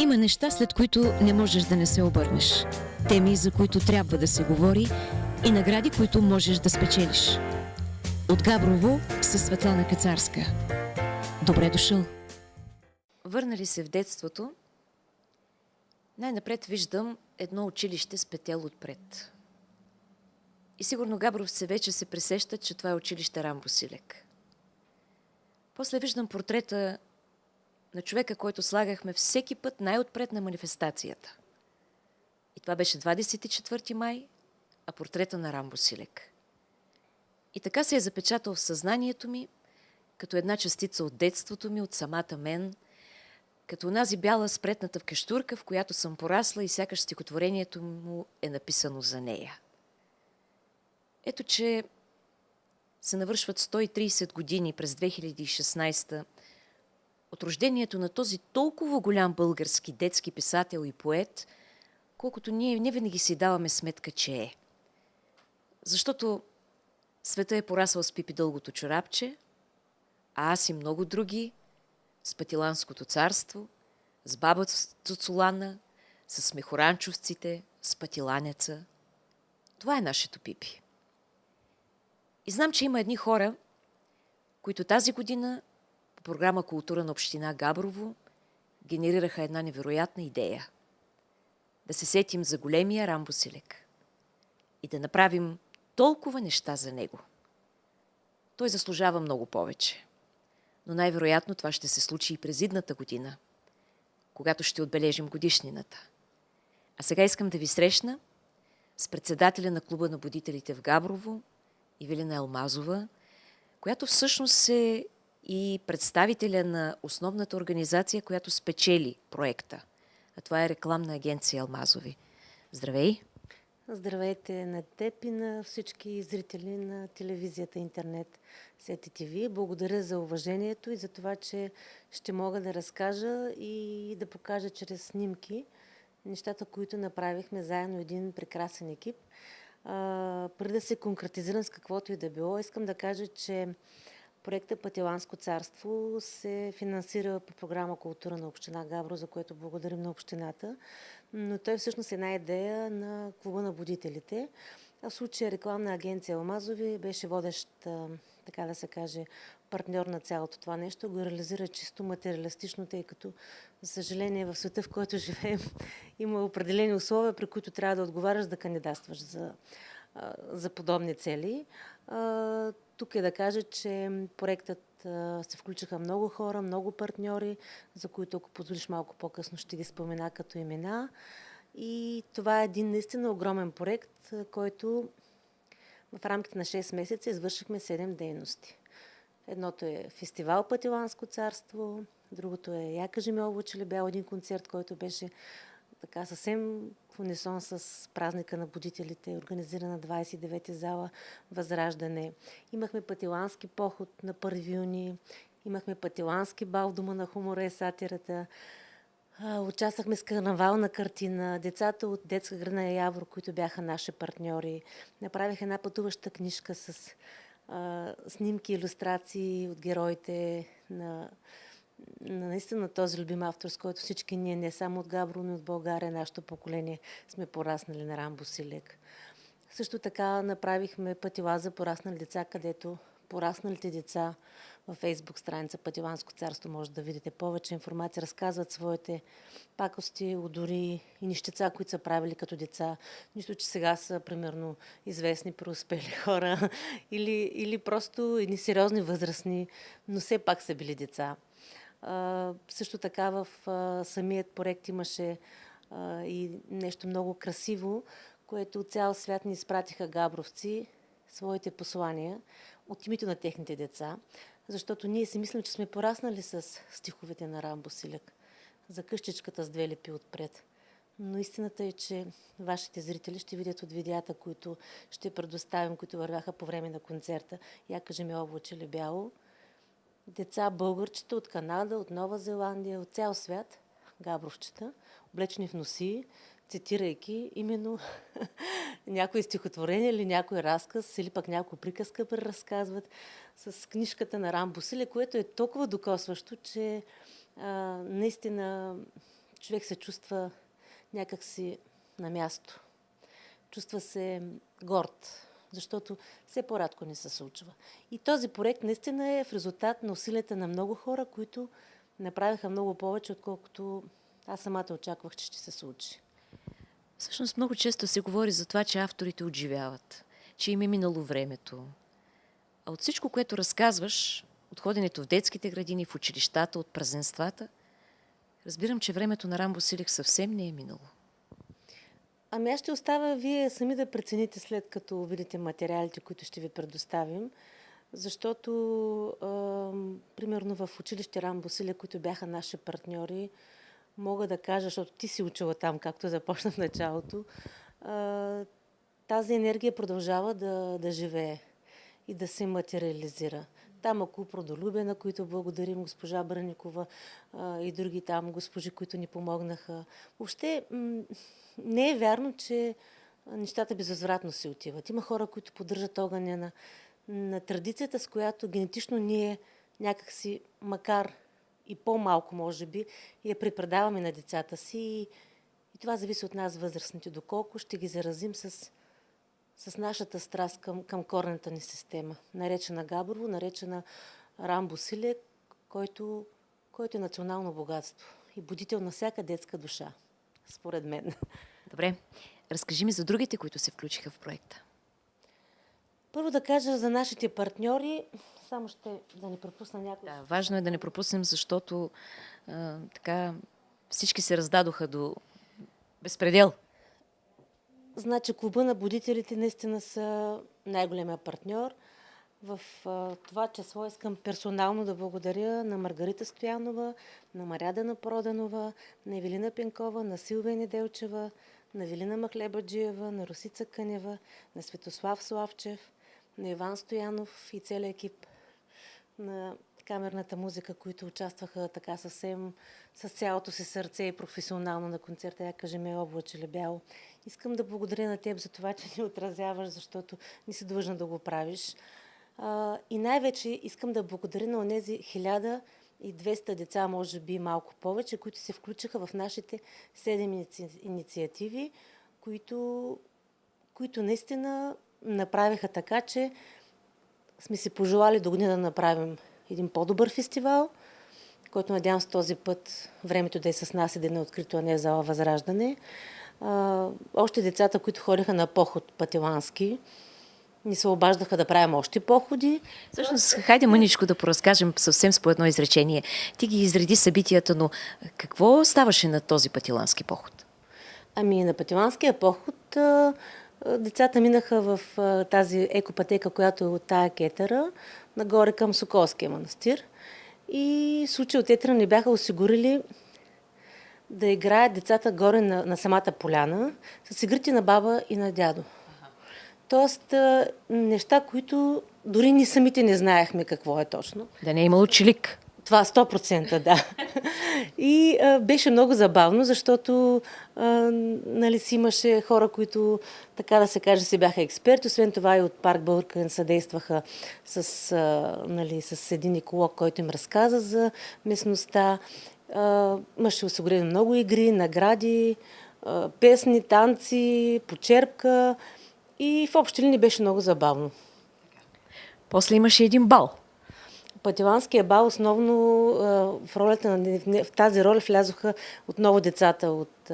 Има неща, след които не можеш да не се обърнеш. Теми, за които трябва да се говори и награди, които можеш да спечелиш. От Габрово със Светлана Кацарска. Добре дошъл! Върнали се в детството, най-напред виждам едно училище с петел отпред. И сигурно габровци вече се пресещат, че това е училище Рамбо Силек. После виждам портрета на човека, който слагахме всеки път най-отпред на манифестацията. И това беше 24 май, а портрета на Рамбо Силек. И така се е запечатал в съзнанието ми, като една частица от детството ми, от самата мен, като онази бяла спретната в кештурка, в която съм порасла и сякаш стихотворението му е написано за нея. Ето, че се навършват 130 години през 2016 от рождението на този толкова голям български детски писател и поет, колкото ние не винаги си даваме сметка, че е. Защото света е порасъл с Пипи Дългото чорапче, а аз и много други, с Патиланското царство, с баба Цуцулана, с смехоранчовците, с Патиланеца. Това е нашето Пипи. И знам, че има едни хора, които тази година по програма Култура на община Габрово генерираха една невероятна идея. Да се сетим за големия Рамбо Силек и да направим толкова неща за него. Той заслужава много повече. Но най-вероятно това ще се случи и през идната година, когато ще отбележим годишнината. А сега искам да ви срещна с председателя на Клуба на будителите в Габрово, Ивелина Елмазова, която всъщност е и представителя на основната организация, която спечели проекта. А това е рекламна агенция Елмазови. Здравей! Здравейте на теб и на всички зрители на телевизията, интернет, СТТВ. Благодаря за уважението и за това, че ще мога да разкажа и да покажа чрез снимки нещата, които направихме заедно един прекрасен екип. Преди да се конкретизирам с каквото и да било, искам да кажа, че проектът Патиланско царство се финансира по програма Култура на община Габрово, за което благодарим на общината. Но той всъщност е една идея на Клуба на будителите. В случая рекламна агенция Елмазови беше водещ, така да се каже, партньор на цялото това нещо. Го реализира чисто материалистично, тъй като, за съжаление, в света, в който живеем, има определени условия, при които трябва да отговаряш да кандидатстваш за подобни цели. Тук е да кажа, че проектът се включиха много хора, много партньори, за които, ако позволиш малко по-късно, ще ги спомена като имена. И това е един наистина огромен проект, който в рамките на 6 месеца извършихме 7 дейности. Едното е фестивал Патиланско царство, другото е Яка Жемьолова Челебял, един концерт, който беше така съвсем в унисон с празника на будителите, организирана на 29-ти зала Възраждане. Имахме патилански поход на 1 юни, имахме патилански бал в Дома на хумора и сатирата, участвахме с карнавална картина, децата от детска града Явор, които бяха наши партньори, направих една пътуваща книжка с снимки, илюстрации от героите на наистина този любим автор, с който всички ние, не само от Габрово, но и от България, нашето поколение, сме пораснали на Рамбо Силек. Също така направихме пътила за пораснали деца, където порасналите деца във Фейсбук страница Патиланско царство може да видите повече информация, разказват своите пакости, удори и нищеца, които са правили като деца. Нищо, че сега са, примерно, известни, преуспели хора или просто едни сериозни възрастни, но все пак са били деца. Също така в самият проект имаше и нещо много красиво, което от цял свят ни изпратиха габровци своите послания от името на техните деца, защото ние си мислим, че сме пораснали с стиховете на Рамбо Силек за къщичката с 2 лепи отпред. Но истината е, че вашите зрители ще видят от видеята, които ще предоставим, които вървяха по време на концерта Яка Жемьолова Челебяло, деца българчета от Канада, от Нова Зеландия, от цял свят, габровчета, облечени в носи, цитирайки именно някои стихотворение или някой разказ, или пък някоя приказка преразказват с книжката на Рамбо Силек, което е толкова докосващо, че наистина човек се чувства някакси на място. Чувства се горд, защото все по-рядко не се случва. И този проект наистина е в резултат на усилията на много хора, които направиха много повече, отколкото аз самата очаквах, че ще се случи. Всъщност много често се говори за това, че авторите отживяват, че им е минало времето. А от всичко, което разказваш, от ходенето в детските градини, в училищата, от празненствата, разбирам, че времето на Рамбо Силек съвсем не е минало. Ами аз ще оставя вие сами да прецените, след като видите материалите, които ще ви предоставим, защото примерно в училище Рамбо Силек, които бяха наши партньори, мога да кажа, защото ти си учила там, както започна в началото, тази енергия продължава да живее и да се материализира. Там Акул Родолюбие, на които благодарим, госпожа Браникова и други там госпожи, които ни помогнаха. Въобще не е вярно, че нещата безвъзвратно се отиват. Има хора, които поддържат огъня на традицията, с която генетично ние някакси, макар и по-малко може би, я препредаваме на децата си. И това зависи от нас, възрастните, доколко ще ги заразим с нашата страст към коренната ни система, наречена Габрово, наречена Рамбо Силек, който е национално богатство и будител на всяка детска душа, според мен. Добре, разкажи ми за другите, които се включиха в проекта. Първо да кажа за нашите партньори, само да не пропусна някой. Да, важно е да не пропуснем, защото така всички се раздадоха до безпредел. Значи клуба на будителите наистина са най-големия партньор. В това число искам персонално да благодаря на Маргарита Стоянова, на Марядана Проданова, на Евелина Пенкова, на Силвия Неделчева, на Велина Махлебаджиева, на Русица Кънева, на Светослав Славчев, на Иван Стоянов и целият екип на камерната музика, които участваха така съвсем с цялото си сърце и професионално на концерта. Я кажи ме облаче бяло. Искам да благодаря на теб за това, че ни отразяваш, защото не си длъжна да го правиш. И най-вече искам да благодаря на онези 1200 деца, може би малко повече, които се включиха в нашите 7 инициативи, които наистина направиха така, че сме си пожелали до година да направим един по-добър фестивал, който надявам се този път времето да е с нас и да е на открито, а не в зала Възраждане. Още децата, които ходиха на поход пътелански, ни се обаждаха да правим още походи. Всъщност, хайде мъничко да поразкажем съвсем с по едно изречение. Ти ги изреди събитията, но какво ставаше на този пътелански поход? Ами на пътеланския поход децата минаха в тази екопътека, която е от тая кетъра, нагоре към Соколския манастир. И случаи от етера ни бяха осигурили да играят децата горе на самата поляна с игрите на баба и на дядо. Тоест неща, които дори ние самите не знаехме какво е точно. Да не е имало чилик. Това 100%, да. И беше много забавно, защото нали, си имаше хора, които, така да се каже, си бяха експерти. Освен това и от Парк Българин съдействаха с един еколог, който им разказа за местността. Имаше осигурени много игри, награди, песни, танци, почерпка и в общи линии беше много забавно. После имаше един бал. Пътеланския бал основно в тази роля влязоха отново децата от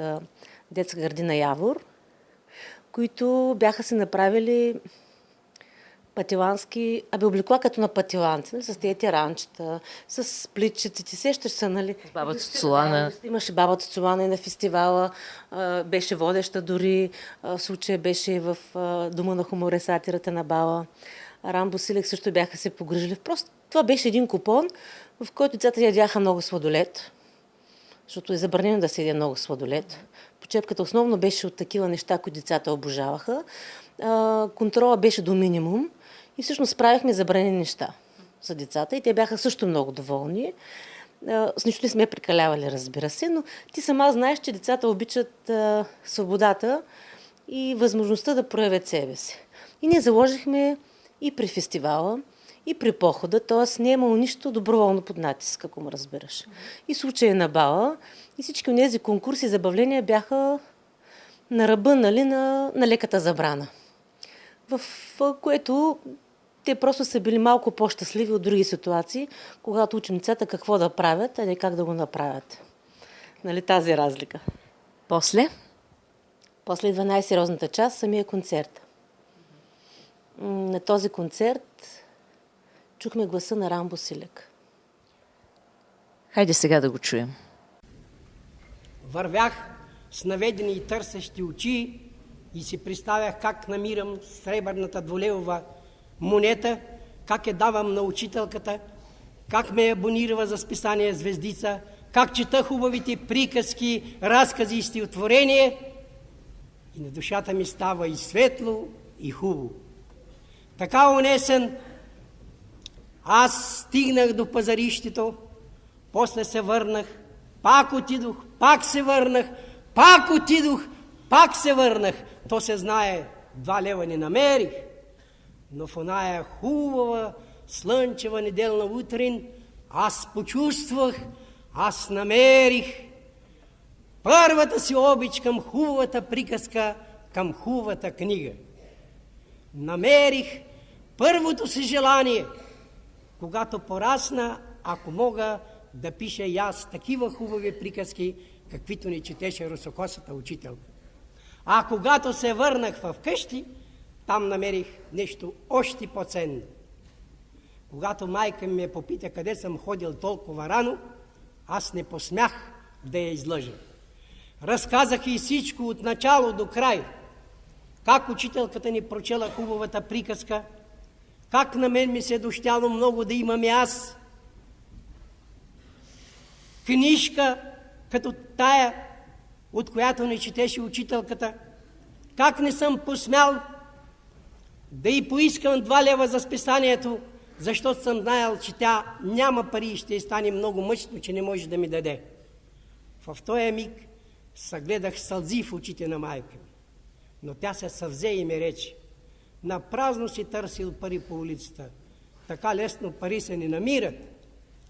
детска градина Явор, които бяха се направили пътелански, облекла като на пътеланци, с тези тиранчета, с плитчиците, сещаш се, нали? С баба Цуцулана. Имаше баба Цуцулана и на фестивала, беше водеща дори, в случая беше в Дома на хумора и сатирата на бала. Рамбо Силек също бяха се погрижили. Просто това беше един купон, в който децата ядяха много сладолет, защото е забранено да се яде много сладолет. Почепката основно беше от такива неща, които децата обожаваха. Контрола беше до минимум и всъщност правихме забранени неща за децата и те бяха също много доволни. С нищо не сме прекалявали, разбира се, но ти сама знаеш, че децата обичат свободата и възможността да проявят себе си. И ние заложихме и при фестивала, и при похода, т.е. не е имало нищо доброволно под натиск, ако ме разбираш. И случая на бала, И всички от тези конкурси, забавления бяха на ръба, нали, на леката забрана. В което те просто са били малко по-щастливи от други ситуации, когато учим децата какво да правят, а не как да го направят. Нали, тази разлика. После? После 12-сериозната част, самия концерт. На този концерт чухме гласа на Рамбо Силек. Хайде сега да го чуем. Вървях с наведени и търсещи очи и си представях как намирам сребърната дволевова монета, как я давам на учителката, как ме абонирава за списание Звездица, как чета хубавите приказки, разкази и стихотворения и на душата ми става и светло, и хубаво. Така унесен, аз стигнах до пазарището, после се върнах, пак отидох, пак се върнах, пак отидох, пак се върнах. То се знае, 2 лева не намерих, но в оная хубава, слънчева неделна утрин аз почувствах, аз намерих първата си обич към хубавата приказка, към хубавата книга. Намерих първото си желание, когато порасна, ако мога да пиша и аз такива хубави приказки, каквито ни четеше русокосата учителка. А когато се върнах в къщи, там намерих нещо още по-ценно. Когато майка ми ме попита къде съм ходил толкова рано, аз не посмях да я излъжа. Разказах и всичко от начало до край. Как учителката ни прочела хубавата приказка, как на мен ми се дощяло много да имам и аз книжка, като тая, от която ни четеше учителката, как не съм посмял да й поискам 2 лева за списанието, защото съм знаел, че тя няма пари и ще стане много мъчно, че не може да ми даде. В този миг съгледах сълзи в очите на майка ми, но тя се съвзе и ми рече: напразно си търсил пари по улицата, така лесно пари се не намират,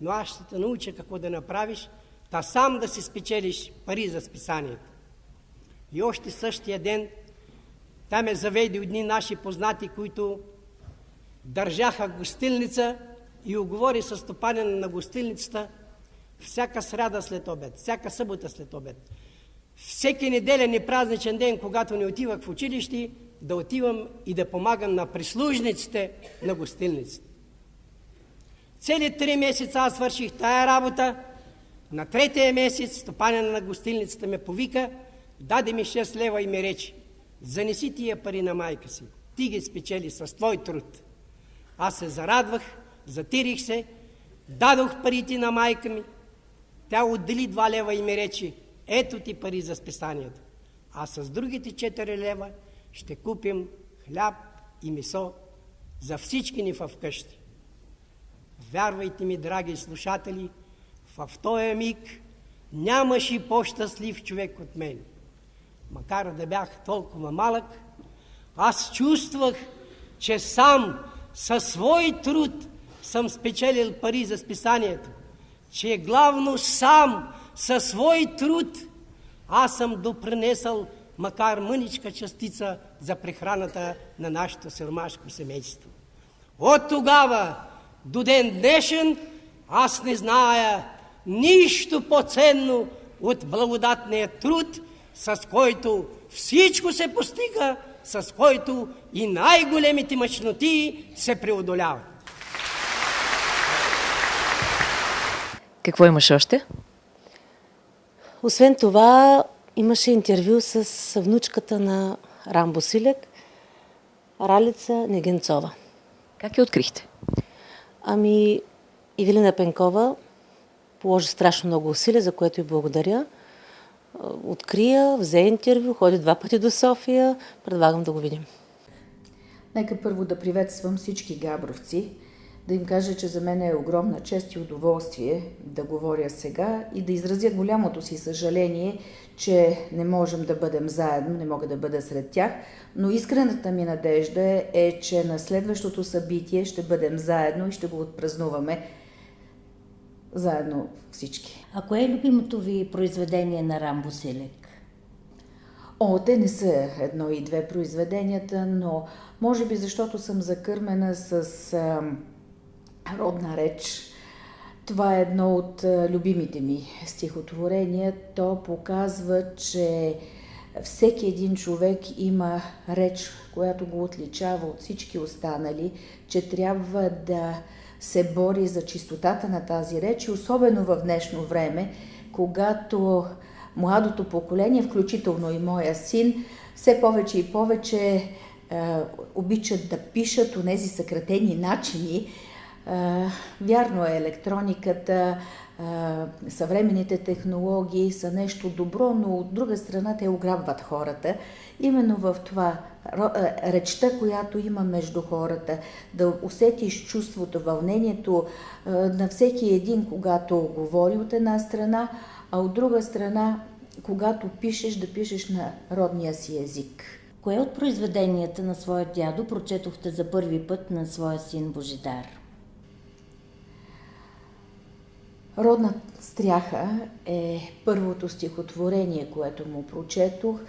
но аз ще те науча какво да направиш, та сам да си спечелиш пари за списанието. И още същия ден тя ме заведе едни наши познати, които държаха гостилница, и уговори със стопанина на гостилницата всяка сряда след обед, всяка събота след обед, всеки неделен и празничен ден, когато не отивах в училище, да отивам и да помагам на прислужниците на гостилницата. Цели 3 месеца аз свърших тая работа. На 3-тия месец стопанина на гостилницата ме повика, даде ми 6 лева и ми рече: занеси тия пари на майка си, ти ги спечели с твой труд. Аз се зарадвах, затирих се, дадох парите на майка ми. Тя отдели 2 лева и ми рече: ето ти пари за списанието. А с другите 4 лева ще купим хляб и месо за всички ни в къщи. Вярвайте ми, драги слушатели, в този миг нямаше по-щастлив човек от мен. Макар да бях толкова малък, аз чувствах, че сам със свой труд съм спечелил пари за списанието, че главно сам със свой труд аз съм допринесъл макар мъничка частица за прехраната на нашето сиромашко семейство. От тогава до ден днешен аз не зная нищо по-ценно от благодатния труд, с който всичко се постига, с който и най-големите мъчноти се преодоляват. Какво имаш още? Освен това, имаше интервю с внучката на Рамбо Силек, Ралица Негенцова. Как я открихте? Ами, Ивелина Пенкова положи страшно много усилия, за което и благодаря. Открия, взе интервю, ходи 2 пъти до София. Предлагам да го видим. Нека първо да приветствам всички габровци, да им кажа, че за мен е огромна чест и удоволствие да говоря сега и да изразя голямото си съжаление, че не можем да бъдем заедно, не мога да бъда сред тях, но искрената ми надежда е, че на следващото събитие ще бъдем заедно и ще го отпразнуваме. заедно всички. А кое е любимото ви произведение на Рамбо Силек? Те не са едно и две произведенията, но може би защото съм закърмена с родна реч. Това е едно от любимите ми стихотворения. То показва, че всеки един човек има реч, която го отличава от всички останали, че трябва да се бори за чистотата на тази реч и особено в днешно време, когато младото поколение, включително и моя син, все повече и повече обичат да пишат онези съкратени начини. Вярно е, електрониката, съвременните технологии са нещо добро, но от друга страна те ограбват хората. Именно в това речта, която има между хората, да усетиш чувството, вълнението на всеки един, когато говори от една страна, а от друга страна, когато пишеш, да пишеш на родния си език. Кое от произведенията на своя дядо прочетохте за първи път на своя син Божидар? Родна стряха е първото стихотворение, което му прочетох.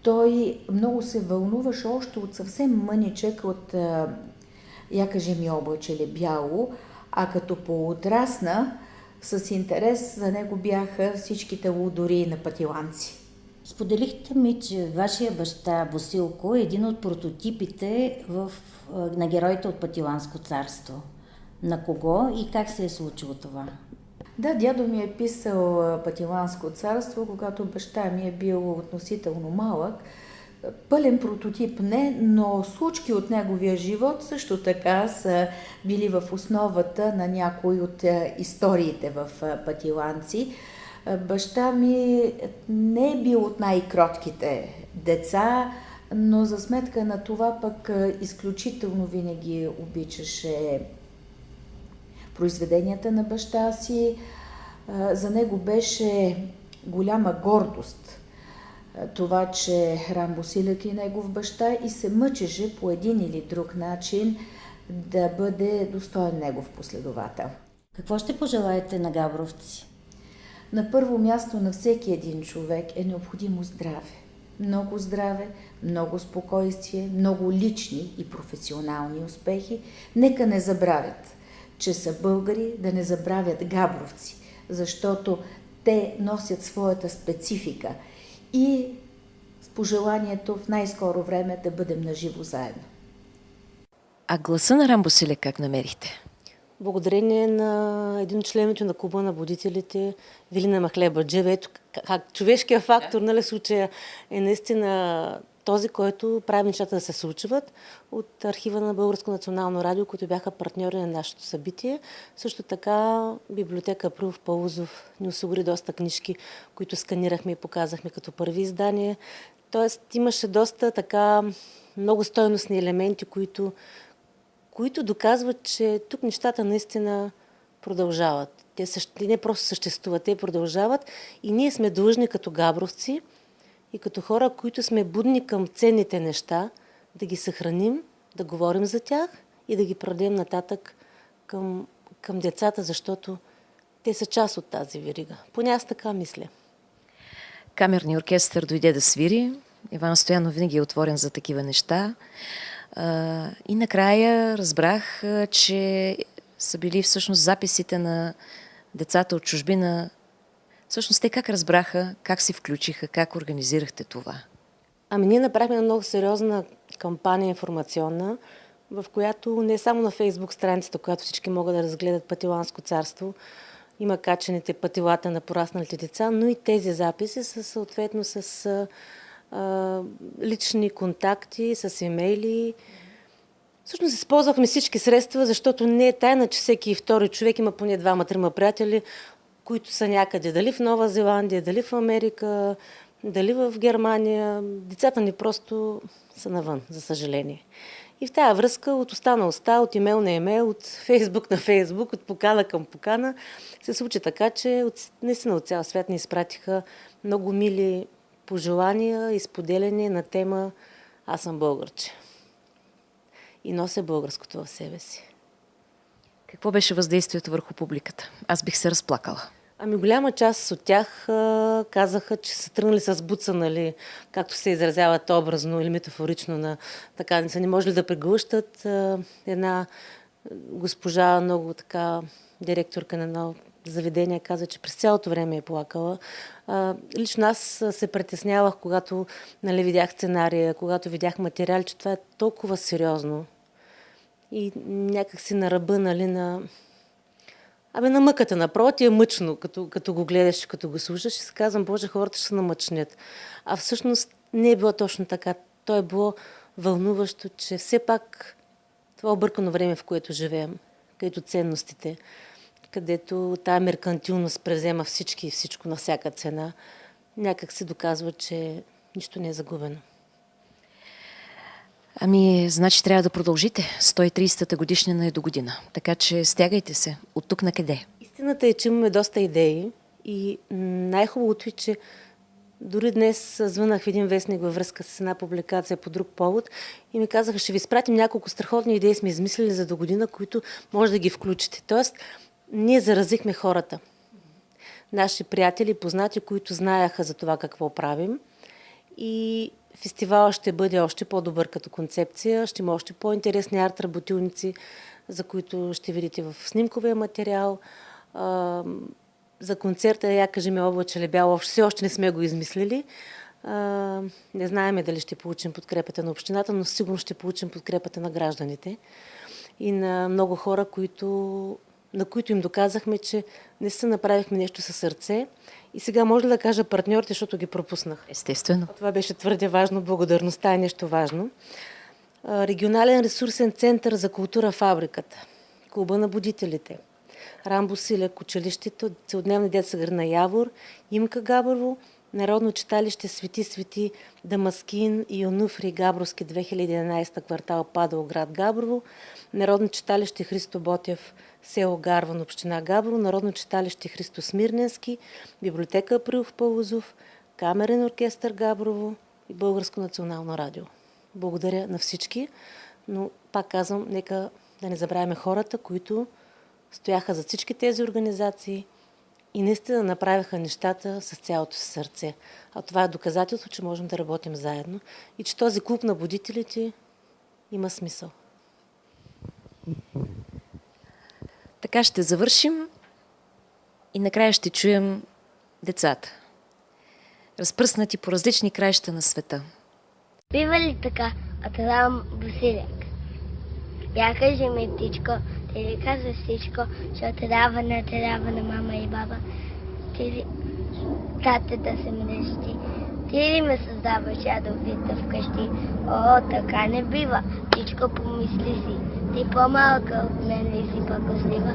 Той много се вълнуваше още от съвсем мъничък от "Я кажи ми облаче бяло", а като поотрасна, с интерес за него бяха всичките лудори на пътиланци. Споделихте ми, че вашия баща Босилко е един от прототипите на героите от Пътиланско царство. На кого и как се е случило това? Да, дядо ми е писал Пътиланско царство, когато баща ми е бил относително малък. Пълен прототип не, но случки от неговия живот също така са били в основата на някои от историите в Пътиланци. Баща ми не е бил от най-кротките деца, но за сметка на това пък изключително винаги обичаше произведенията на баща си. За него беше голяма гордост това, че Рамбо Силек е негов баща и се мъчеше по един или друг начин да бъде достоен негов последовател. Какво ще пожелаете на габровци? На първо място на всеки един човек е необходимо здраве, много спокойствие, много лични и професионални успехи. Нека не забравят, че са българи, да не забравят габровци, защото те носят своята специфика и с пожеланието в най-скоро време да бъдем наживо заедно. А гласа на Рамбо Силек как намерихте? Благодарение на един от членовете на Клуба на будителите, Велина Махлебаджиева. Ето как човешкият фактор, нали, случая е наистина този, който прави нещата да се случват, от архива на Българско национално радио, които бяха партньори на нашето събитие. Също така библиотека Априлов Паузов ни осигури доста книжки, които сканирахме и показахме като първи издания. Тоест имаше доста така много стойностни елементи, които доказват, че тук нещата наистина продължават. Те не просто съществуват, те продължават и ние сме длъжни като габровци и като хора, които сме будни към ценните неща, да ги съхраним, да говорим за тях и да ги предадем нататък към децата, защото те са част от тази верига. Поне аз така мисля. Камерният оркестър дойде да свири. Иван Стоянов винаги е отворен за такива неща. И накрая разбрах, че са били всъщност записите на децата от чужбина. Всъщност те как разбраха, как се включиха, как организирахте това? Ние направихме много сериозна кампания информационна, в която не само на Фейсбук страницата, която всички могат да разгледат Пътиланско царство, има качените пътилата на порасналите деца, но и тези записи са съответно с лични контакти, с имейли. Всъщност използвахме всички средства, защото не е тайна, че всеки втори човек има поне 2-3 приятели, които са някъде, дали в Нова Зеландия, дали в Америка, дали в Германия. Децата ни просто са навън, за съжаление. И в тази връзка от уста на уста, от имейл на имейл, от Фейсбук на Фейсбук, от покана към покана, се случи така, че наистина от цял свят ни изпратиха много мили пожелания и споделяне на тема "Аз съм българче" и нося българското в себе си. Какво беше въздействието върху публиката? Аз бих се разплакала. Ами голяма част от тях казаха, че са тръгнали с буца, нали, както се изразяват образно или метафорично, на така не са не можели да преглъщат. Една госпожа, много така директорка на едно заведение, каза, че през цялото време е плакала. Лично аз се притеснявах, когато, нали, видях сценария, когато видях материал, че това е толкова сериозно и някак си на ръба, нали, на мъката. Направо ти е мъчно, като го гледаш, като го слушаш и се казвам, Боже, хората ще се намъчнят. А всъщност не е било точно така. То е било вълнуващо, че все пак това объркано време, в което живеем, където ценностите, където тая меркантилност превзема всички и всичко на всяка цена, някак се доказва, че нищо не е загубено. Ами, значи трябва да продължите. 130-та годишнина е до година. Така че стягайте се. От тук на къде? Истината е, че имаме доста идеи и най-хубавото е, че дори днес звънах в един вестник във връзка с една публикация по друг повод и ми казаха, ще ви спратим няколко страхотни идеи, сме измислили за до година, които може да ги включите. Тоест, ние заразихме хората. Наши приятели, познати, които знаеха за това какво правим. И фестивалът ще бъде още по-добър като концепция, ще има още по-интересни арт-работилници, за които ще видите в снимковия материал. За концерта, я кажем, облаче ли бяло, все още не сме го измислили. Не знаеме дали ще получим подкрепата на общината, но сигурно ще получим подкрепата на гражданите и на много хора, на които им доказахме, че не се направихме нещо със сърце. И сега може да кажа партньорите, защото ги пропуснах. Естествено. Това беше твърде важно. Благодарността е нещо важно. Регионален ресурсен център за култура Фабриката, Клуба на будителите, Рамбо Силек, училището, целодневна детска градина Явор, Имка Габрово, Народно читалище Свети Дамаскин и Онуфри Габровски 2011 квартал Падал, град Габрово, Народно читалище Христо Ботев, село Гарван, община Габрово, Народно читалище Христо Смирненски, библиотека Априлов Павлозов, Камерен оркестър Габрово и Българско национално радио. Благодаря на всички, но пак казвам, нека да не забравяме хората, които стояха за всички тези организации и наистина направиха нещата с цялото си сърце. А това е доказателство, че можем да работим заедно и че този клуб на будителите има смисъл. Така ще завършим и накрая ще чуем децата, разпръснати по различни краища на света. Бива ли така? Атрам Босиляк. Я кажи ми, птичко, ти ли каза всичко, че трябва на мама и баба? Ти ли тате да се мрещи? Ти ли ме създаваш ядовита вкъщи? О, така не бива. Птичко, помисли си. Ти по-малка от мен ли си пакослива?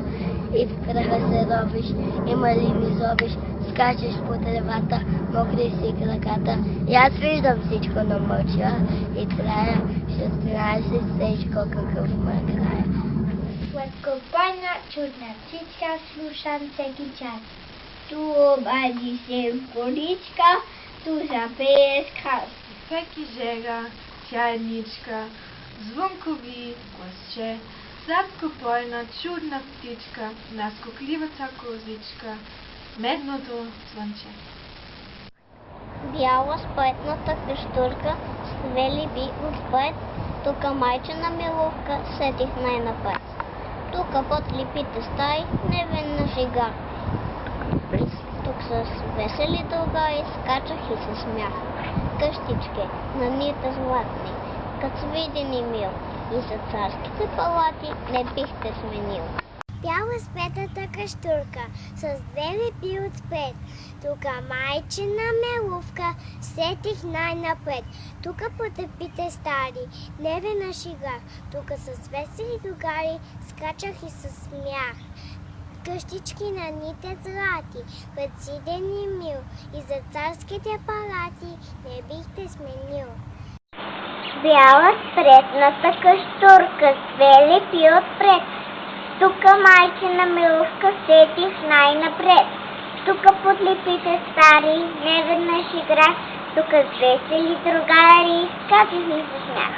И в праха се ровиш, и малини зовиш, скачаш по тревата, мокри си краката. И аз виждам всичко, но мълча и трая, ще знаеш ли всичко какъв ме края. Сладкопойна чудна птичка, слушам всеки час. Ту обади се в количка, ту запееш красно. Всеки жега, чайничка, звънкови гласче, сладкопойна чудна птичка, наскокливата козичка, медното звънче. Бяла спътната къщурка, свели би отпът, тука майчина милувка, сетих най-напред. Тука под липите стаи, невинна шега. Тук с весели другари, скачах и се смях. Къщички, на нита златни, кът свидени мил, и за царските палати не бихте сменил. Бяла спетата къщурка, с две лепи отпред. Тука майчина мелувка, сетих най-напред. Тука потъпите стари, невена шигах. Тука с весели другари, скачах и се смях. Къщички на ните злати, пред сидени мил, и за царските палати не бихте сменил. Бяла спретната къщурка, с две лепи отпред. Тука майчина милувка, сетих най-напред. Тука под липите стари, неведнъж играх. Тука с весели другари, скачах и се смях.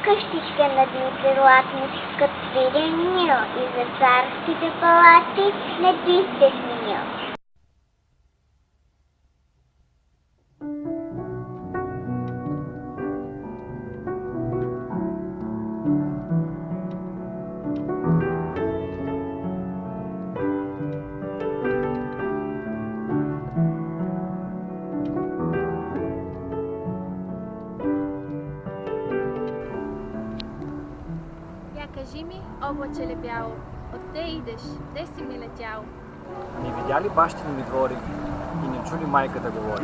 къщичка на Димитър Латник, като свирил Нил и за царските палати не би се сменил. Кажи ми, облаче бяло, отде идеш, де си ми летял? Не видя ли бащини ми двори и не чули майка да говори?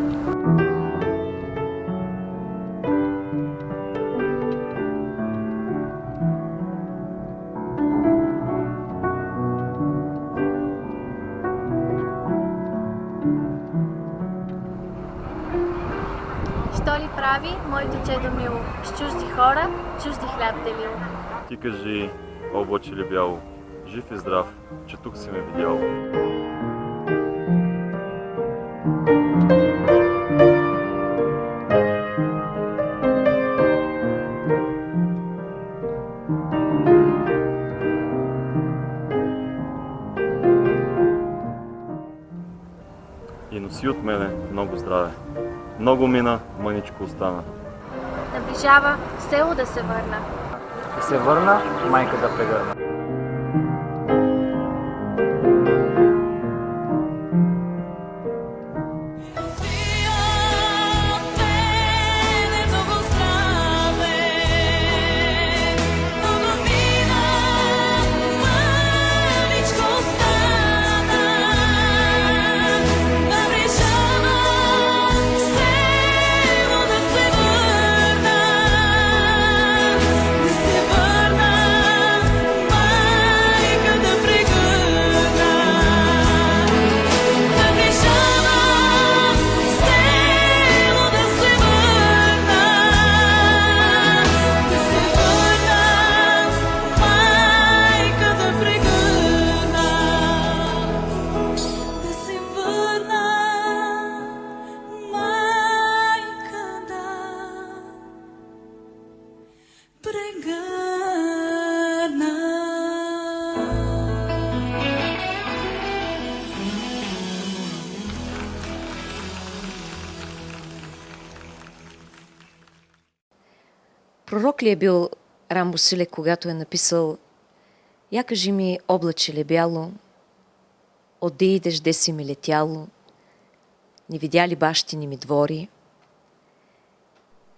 Що ли прави, моето чедо мило, с чужди хора, чужди хляб делил? Ти кажи, облаче ли бяло, жив и здрав, че тук си ме видял. И носи от мене много здраве. Много мина, мъничко остана. Наближава в село да се върна. И се върна майка да прегърна. Пророк ли е бил Рамбо Силек, когато е написал: «Я кажи ми, облаче ли бяло, отде идеш, де си ми летяло, не видя ли бащини ми двори?»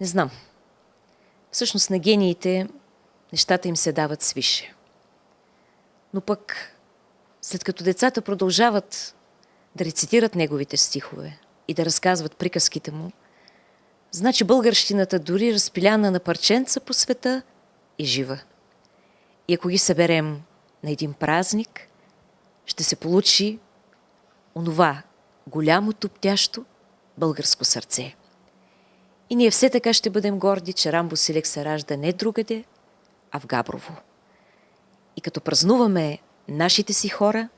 Не знам. Всъщност на гениите нещата им се дават свише. Но пък, след като децата продължават да рецитират неговите стихове и да разказват приказките му, значи българщината, дори разпиляна на парченца по света, е жива. И ако ги съберем на един празник, ще се получи онова голямо туптящо българско сърце. И ние все така ще бъдем горди, че Рамбо Силек се ражда не другаде, а в Габрово. И като празнуваме нашите си хора,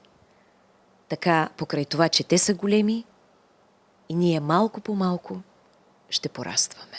така покрай това, че те са големи, и ние малко по малко ще порастваме.